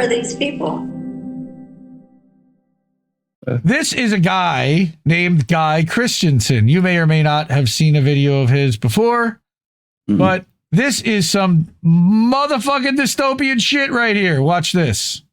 are these people? This is a guy named Guy Christiansen. You may or may not have seen a video of his before, but this is some motherfucking dystopian shit right here. Watch this.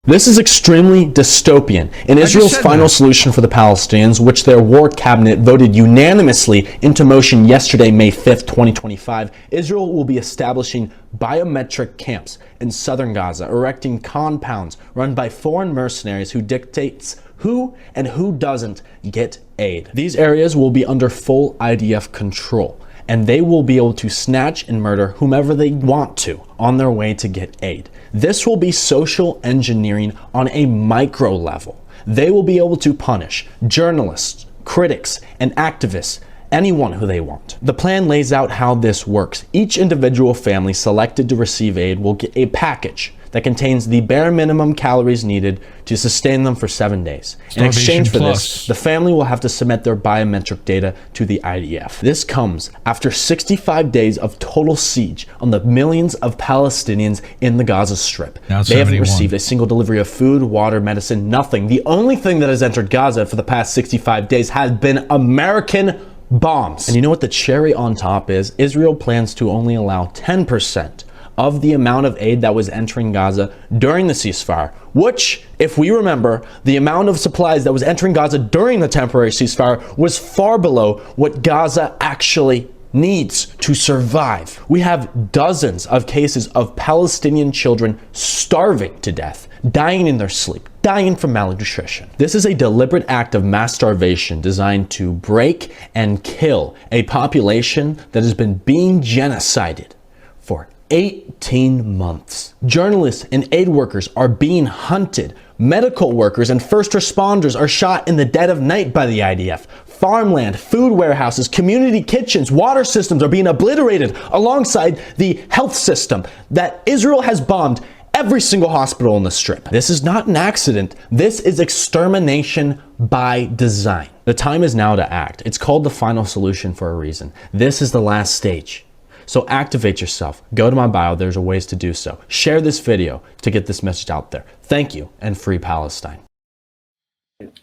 This is extremely dystopian. In Israel's final solution for the Palestinians, which their war cabinet voted unanimously into motion yesterday, May 5th, 2025, Israel will be establishing biometric camps in southern Gaza, erecting compounds run by foreign mercenaries who dictates who and who doesn't get aid. These areas will be under full IDF control, and they will be able to snatch and murder whomever they want to on their way to get aid. This will be social engineering on a micro level. They will be able to punish journalists, critics, and activists, anyone who they want. The plan lays out how this works. Each individual family selected to receive aid will get a package that contains the bare minimum calories needed to sustain them for 7 days. In exchange for this, the family will have to submit their biometric data to the IDF. This comes after 65 days of total siege on the millions of Palestinians in the Gaza Strip. They haven't received a single delivery of food, water, medicine, nothing. The only thing that has entered Gaza for the past 65 days has been American bombs. And you know what the cherry on top is? Israel plans to only allow 10% of the amount of aid that was entering Gaza during the ceasefire, which, if we remember, the amount of supplies that was entering Gaza during the temporary ceasefire was far below what Gaza actually needs to survive. We have dozens of cases of Palestinian children starving to death, dying in their sleep, dying from malnutrition. This is a deliberate act of mass starvation designed to break and kill a population that has been being genocided for 18 months. Journalists and aid workers are being hunted. Medical workers and first responders are shot in the dead of night by the IDF. Farmland, food warehouses, community kitchens, water systems are being obliterated alongside the health system that Israel has bombed every single hospital in the Strip. This is not an accident. This is extermination by design. The time is now to act. It's called the final solution for a reason. This is the last stage. So activate yourself. Go to my bio. There's ways to do so. Share this video to get this message out there. Thank you, and free Palestine.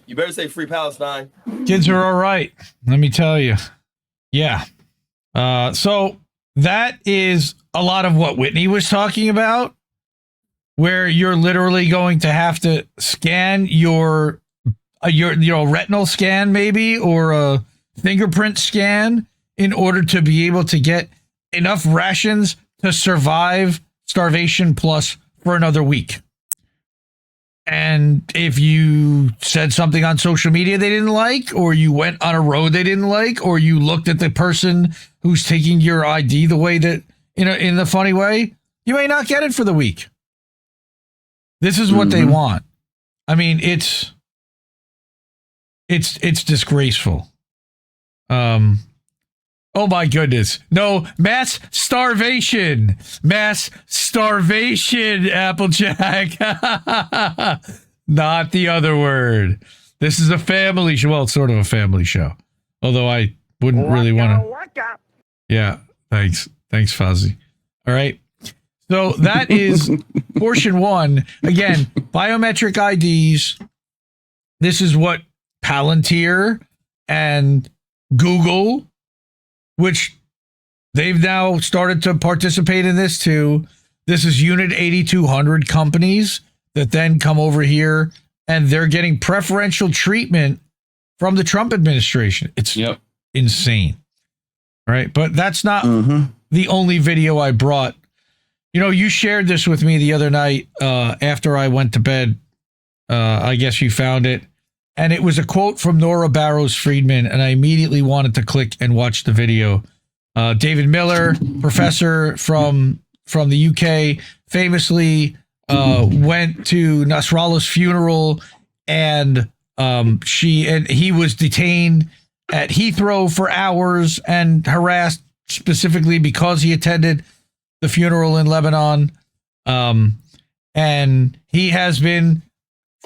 You better say free Palestine. Kids are all right. Let me tell you. Yeah. So that is a lot of what Whitney was talking about, where you're literally going to have to scan your retinal scan maybe, or a fingerprint scan in order to be able to get enough rations to survive starvation plus for another week. And if you said something on social media they didn't like, or you went on a road they didn't like, or you looked at the person who's taking your ID the way that, in the funny way, you may not get it for the week. This is what they want. I mean, it's disgraceful. Oh my goodness. No, mass starvation. Mass starvation, Applejack. Not the other word. This is a family show. Well, it's sort of a family show. Although I wouldn't really want to. Yeah, thanks. Thanks, Fozzie. All right. So that is portion one. Again, biometric IDs. This is what Palantir and Google, which they've now started to participate in this too. This is Unit 8200 companies that then come over here and they're getting preferential treatment from the Trump administration. It's insane. All right. But that's not the only video I brought. You shared this with me the other night after I went to bed. I guess you found it. And it was a quote from Nora Barrows Friedman, and I immediately wanted to click and watch the video. David Miller, professor from the UK, famously went to Nasrallah's funeral, and he was detained at Heathrow for hours and harassed specifically because he attended the funeral in Lebanon. And he has been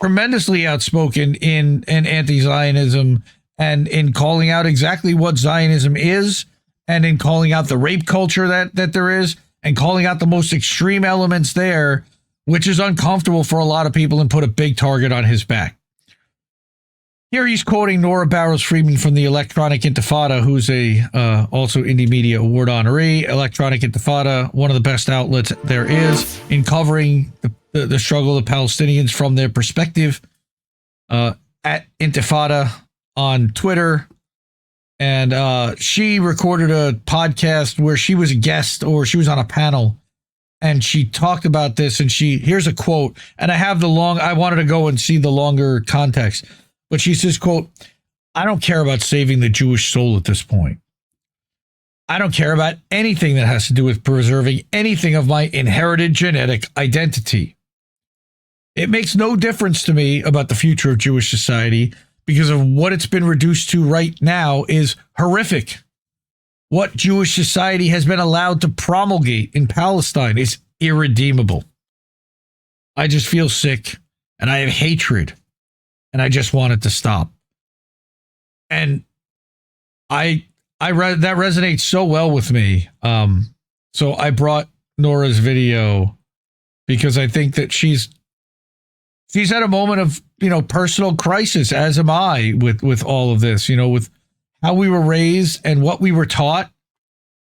tremendously outspoken in anti-Zionism and in calling out exactly what Zionism is, and in calling out the rape culture that there is, and calling out the most extreme elements there, which is uncomfortable for a lot of people and put a big target on his back. Here he's quoting Nora Barrows Friedman from the Electronic Intifada, who's a also Indie Media Award honoree. Electronic Intifada, one of the best outlets there is in covering the struggle of Palestinians from their perspective. At Intifada on Twitter. And she recorded a podcast where she was a guest, or she was on a panel, and she talked about this. And here's a quote, and I wanted to go and see the longer context. But she says, quote, "I don't care about saving the Jewish soul at this point. I don't care about anything that has to do with preserving anything of my inherited genetic identity. It makes no difference to me about the future of Jewish society because of what it's been reduced to right now is horrific. What Jewish society has been allowed to promulgate in Palestine is irredeemable. I just feel sick and I have hatred. And I just want it to stop." And I read that resonates so well with me. So I brought Nora's video because I think that she's at a moment of, personal crisis, as am I with all of this, with how we were raised and what we were taught,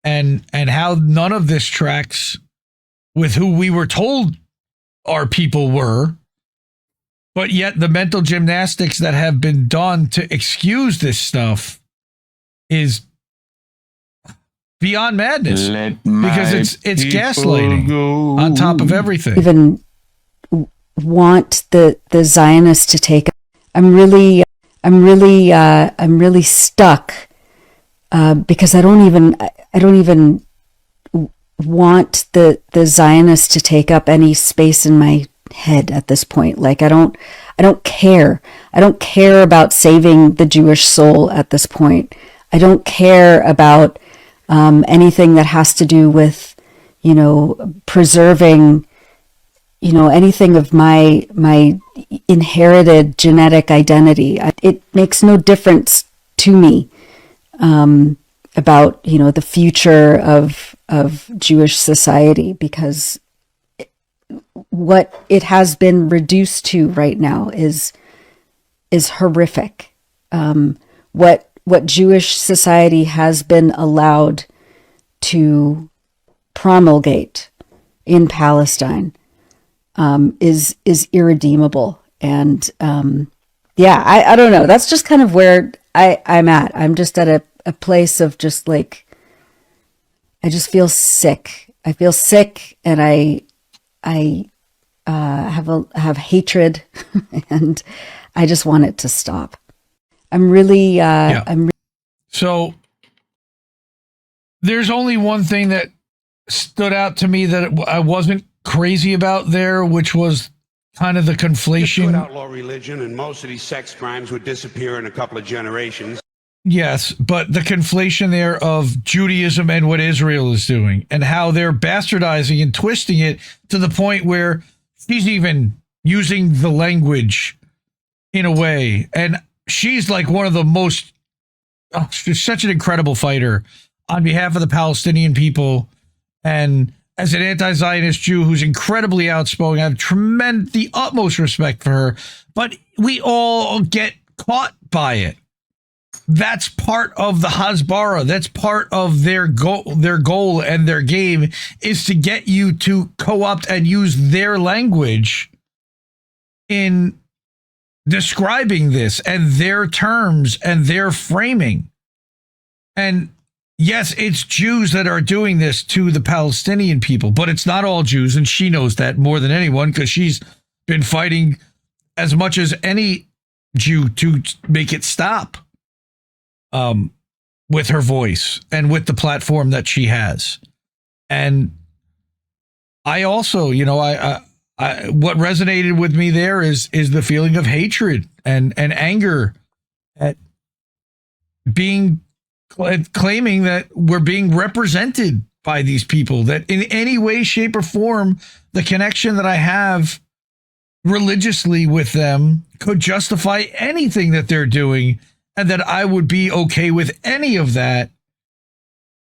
and how none of this tracks with who we were told our people were. But yet the mental gymnastics that have been done to excuse this stuff is beyond madness, because it's gaslighting on top of everything. Even want the Zionists to take. I'm really stuck because I don't even want the Zionists to take up any space in my head at this point. Like I don't care. I don't care about saving the Jewish soul at this point. I don't care about anything that has to do with, preserving, anything of my inherited genetic identity. It makes no difference to me about, the future of Jewish society, because what it has been reduced to right now is horrific. What Jewish society has been allowed to promulgate in Palestine is irredeemable. And I don't know. That's just kind of where I'm at. I'm just at a place of just like, I just feel sick. I feel sick, and I have hatred, and I just want it to stop. I'm really, So there's only one thing that stood out to me that I wasn't crazy about there, which was kind of the conflation. If you outlaw religion, and most of these sex crimes would disappear in a couple of generations. Yes, but the conflation there of Judaism and what Israel is doing, and how they're bastardizing and twisting it to the point where she's even using the language in a way. And she's like one of the most, she's such an incredible fighter on behalf of the Palestinian people. And as an anti-Zionist Jew who's incredibly outspoken, I have the utmost respect for her. But we all get caught by it. That's part of the Hasbara. That's part of their goal and their game is to get you to co-opt and use their language in describing this and their terms and their framing. And yes, it's Jews that are doing this to the Palestinian people, but it's not all Jews. And she knows that more than anyone, because she's been fighting as much as any Jew to make it stop. With her voice and with the platform that she has. And I also, what resonated with me there is the feeling of hatred and anger at claiming that we're being represented by these people, that in any way, shape, or form, the connection that I have religiously with them could justify anything that they're doing, and that I would be okay with any of that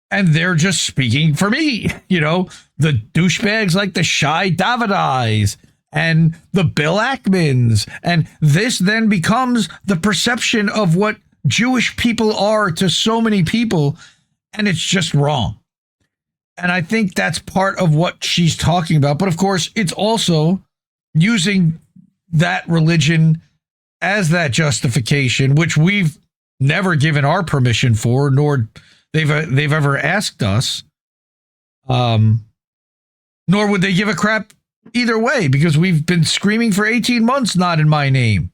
And they're just speaking for me, the douchebags like the Shai Davidis and the Bill Ackmans. And this then becomes the perception of what Jewish people are to so many people. And it's just wrong. And I think that's part of what she's talking about. But of course, it's also using that religion as that justification, which we've never given our permission for, nor they've ever asked us, nor would they give a crap either way, because we've been screaming for 18 months, not in my name.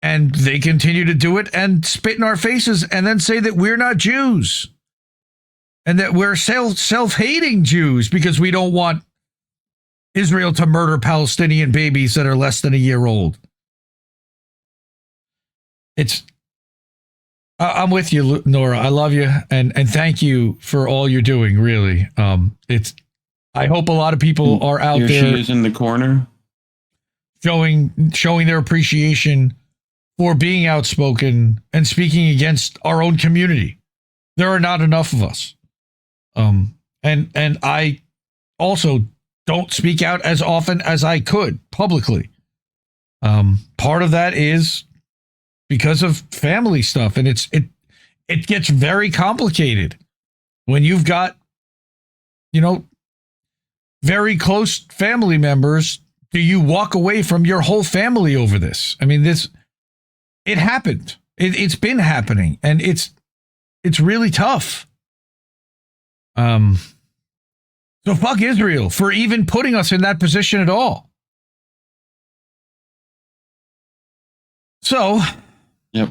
And they continue to do it and spit in our faces and then say that we're not Jews and that we're self-hating Jews because we don't want Israel to murder Palestinian babies that are less than a year old. I'm with you, Nora. I love you, and thank you for all you're doing. Really, I hope a lot of people are out there. Here she is in the corner, showing their appreciation for being outspoken and speaking against our own community. There are not enough of us, and I also don't speak out as often as I could publicly. Part of that is because of family stuff, and it gets very complicated when you've got, very close family members. Do you walk away from your whole family over this? I mean, it happened. It's been happening, and it's really tough. So fuck Israel for even putting us in that position at all. So, yep.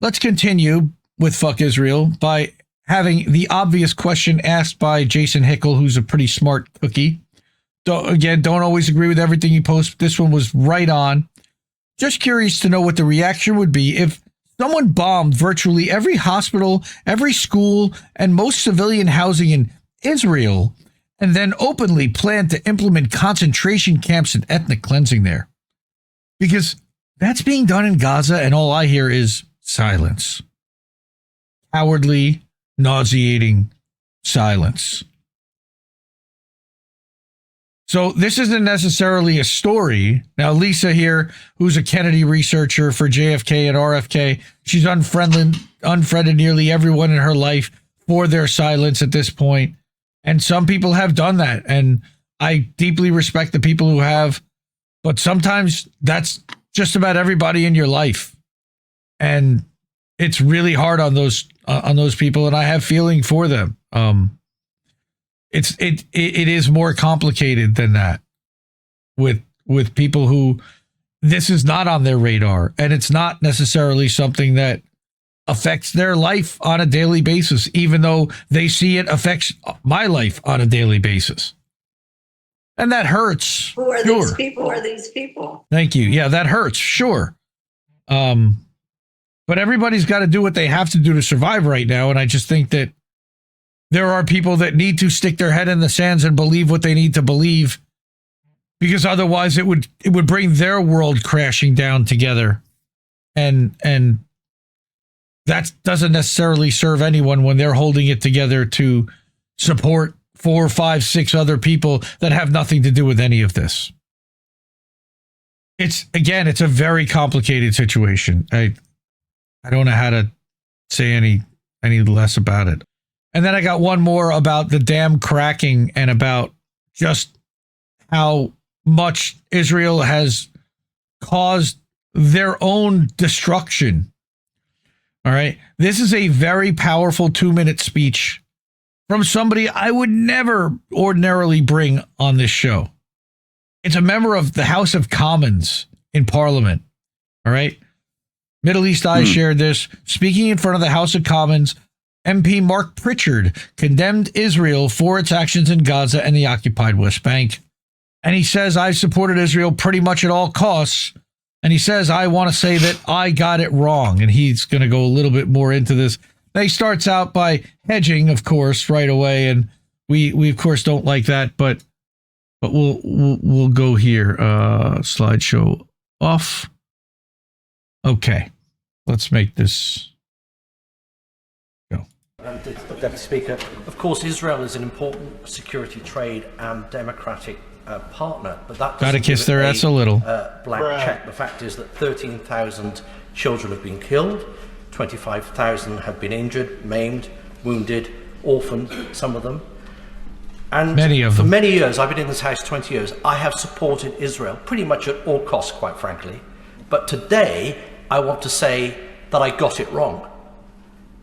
Let's continue with fuck Israel by having the obvious question asked by Jason Hickel, who's a pretty smart cookie. Don't always agree with everything you post. This one was right on. Just curious to know what the reaction would be if someone bombed virtually every hospital, every school, and most civilian housing in Israel, and then openly planned to implement concentration camps and ethnic cleansing there. Because that's being done in Gaza, and all I hear is silence. Cowardly, nauseating silence. So this isn't necessarily a story. Now, Lisa here, who's a Kennedy researcher for JFK and RFK, she's unfriended nearly everyone in her life for their silence at this point. And some people have done that, and I deeply respect the people who have. But sometimes that's just about everybody in your life, and it's really hard on those people. And I have feeling for them. It is more complicated than that with people who this is not on their radar, and it's not necessarily something that affects their life on a daily basis, even though they see it affects my life on a daily basis. And that hurts. Who are these people? Who are these people? Thank you. Yeah, that hurts. Sure. But everybody's got to do what they have to do to survive right now. And I just think that there are people that need to stick their head in the sands and believe what they need to believe, because otherwise it would bring their world crashing down together. And that doesn't necessarily serve anyone when they're holding it together to support 4, 5, 6 other people that have nothing to do with any of this. It's a very complicated situation. I don't know how to say any less about it. And then I got one more about the dam cracking and about just how much Israel has caused their own destruction. All right. This is a very powerful 2-minute speech from somebody I would never ordinarily bring on this show. It's a member of the House of Commons in Parliament. All right. Middle East Eye shared this. Speaking in front of the House of Commons, MP Mark Pritchard condemned Israel for its actions in Gaza and the occupied West Bank. And he says, I've supported Israel pretty much at all costs. And he says, I want to say that I got it wrong. And he's going to go a little bit more into this. He starts out by hedging, of course, right away. And we of course, don't like that. But we'll go here. Slideshow off. Okay. Let's make this go. Deputy Speaker, of course, Israel is an important security, trade, and democratic partner, but that gotta kiss their ass a little. Blank check. The fact is that 13,000 children have been killed, 25,000 have been injured, maimed, wounded, orphaned, some of them. And many of them. For many years, I've been in this House 20 years, I have supported Israel pretty much at all costs, quite frankly. But today, I want to say that I got it wrong.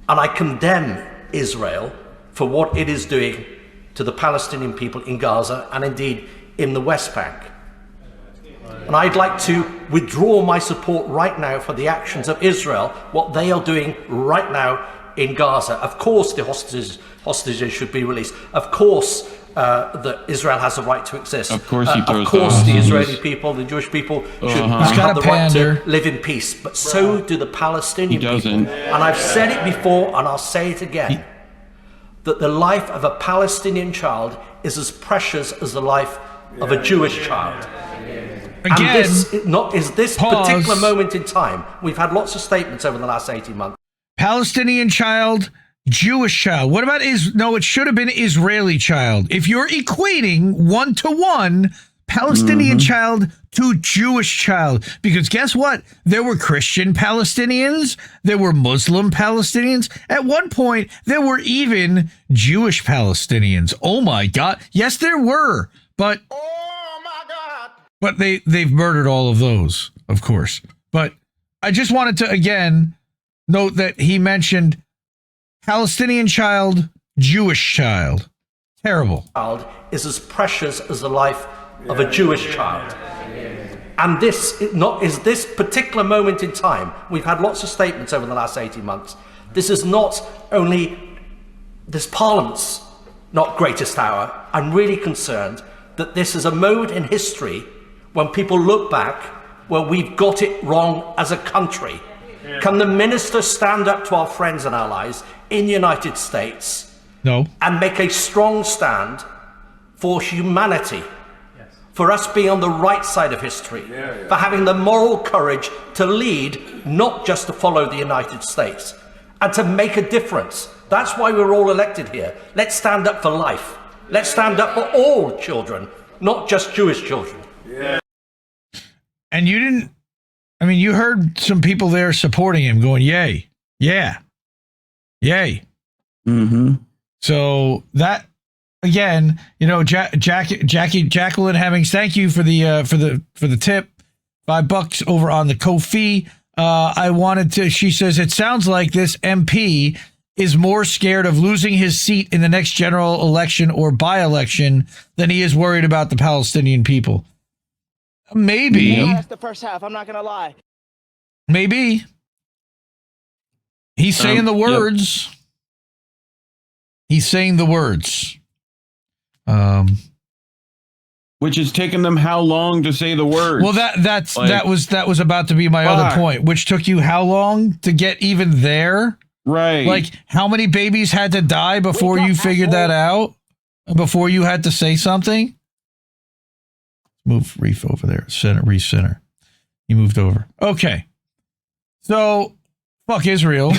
And I condemn Israel for what it is doing to the Palestinian people in Gaza and indeed in the West Bank. And I'd like to withdraw my support right now for the actions of Israel, what they are doing right now in Gaza. Of course the hostages should be released. Of course that Israel has a right to exist. Of course he throws Of course the those. Israeli people, the Jewish people should He's have the right pander. to live in peace. But so do the Palestinian He doesn't. people. And I've said it before and I'll say it again. That the life of a Palestinian child is as precious as the life of a Jewish child. Again, And this pause. particular moment in time, we've had lots of statements over the last 18 months. Palestinian child, Jewish child. What about no, it should have been Israeli child. If you're equating 1-to-1 Palestinian child to Jewish child, because guess what? There were Christian Palestinians, there were Muslim Palestinians. At one point, there were even Jewish Palestinians. Oh my God. Yes, there were, but but they've murdered all of those, of course. But I just wanted to again note that he mentioned Palestinian child, Jewish child. Terrible. Child is as precious as the life of a Jewish child. And this particular moment in time, we've had lots of statements over the last 18 months. This is not only this Parliament's not greatest hour. I'm really concerned that this is a moment in history when people look back where we've got it wrong as a country. Can the minister stand up to our friends and allies in the United States and make a strong stand for humanity, for us being on the right side of history, for having the moral courage to lead, not just to follow the United States, and to make a difference? That's why we're all elected here. Let's stand up for life. Let's stand up for all children, not just Jewish children. And you heard some people there supporting him going, yay, yeah, yay. So that, again, Jacqueline Hemmings, thank you for the tip, $5 over on the Ko-fi. She says, it sounds like this MP is more scared of losing his seat in the next general election or by-election than he is worried about the Palestinian people. Maybe. That's the first half. I'm not going to lie. Maybe. He's saying the words. Yep. He's saying the words. Which has taken them how long to say the words? Well, that was about to be my other point, which took you how long to get even there? Right. Like, how many babies had to die before you figured that out? Before you had to say something? Move Reef over there. Recenter. He moved over. Okay. So, fuck Israel.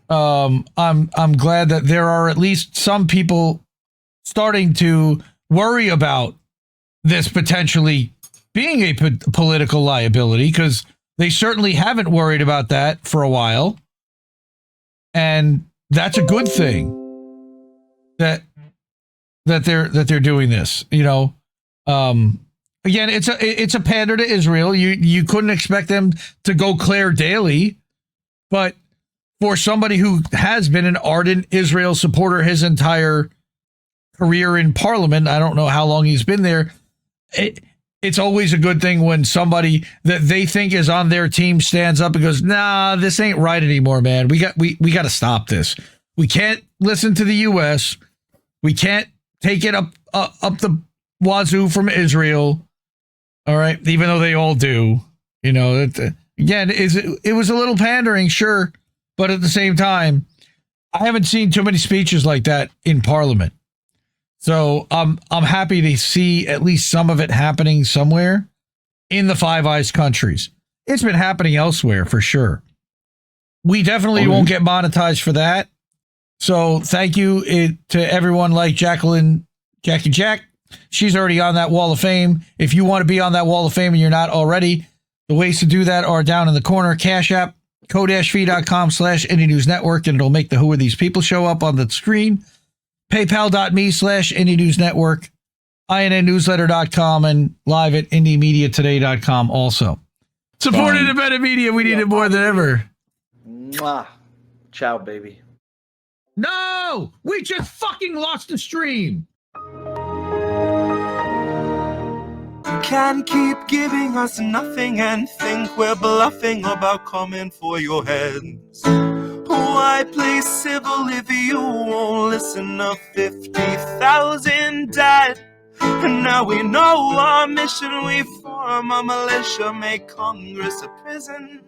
I'm glad that there are at least some people starting to worry about this potentially being a political liability, because they certainly haven't worried about that for a while. And that's a good thing that they're doing this, Again, it's a pander to Israel. You couldn't expect them to go Claire daily, but for somebody who has been an ardent Israel supporter his entire career in Parliament, I don't know how long he's been there. It's always a good thing when somebody that they think is on their team stands up and goes, "Nah, this ain't right anymore, man. We got to stop this. We can't listen to the U.S. We can't take it up the wazoo from Israel." All right, even though they all do, again, it was a little pandering, sure, but at the same time, I haven't seen too many speeches like that in Parliament. So I'm happy to see at least some of it happening somewhere in the Five Eyes countries. It's been happening elsewhere for sure. We definitely won't get monetized for that. So thank you to everyone like Jackie Jack. She's already on that wall of fame. If you want to be on that wall of fame and you're not already, the ways to do that are down in the corner. Cash App, ko-fi.com/Indie News Network, and it'll make the Who Are These People show up on the screen. PayPal.me/Indie News Network, INNnewsletter.com, and live at IndieMediaToday.com also. Support independent media. We need it more than ever. Mwah. Ciao, baby. No! We just fucking lost the stream. Can't keep giving us nothing and think we're bluffing about coming for your heads. Why play civil if you won't listen to 50,000 dead? And now we know our mission, we form a militia, make Congress a prison.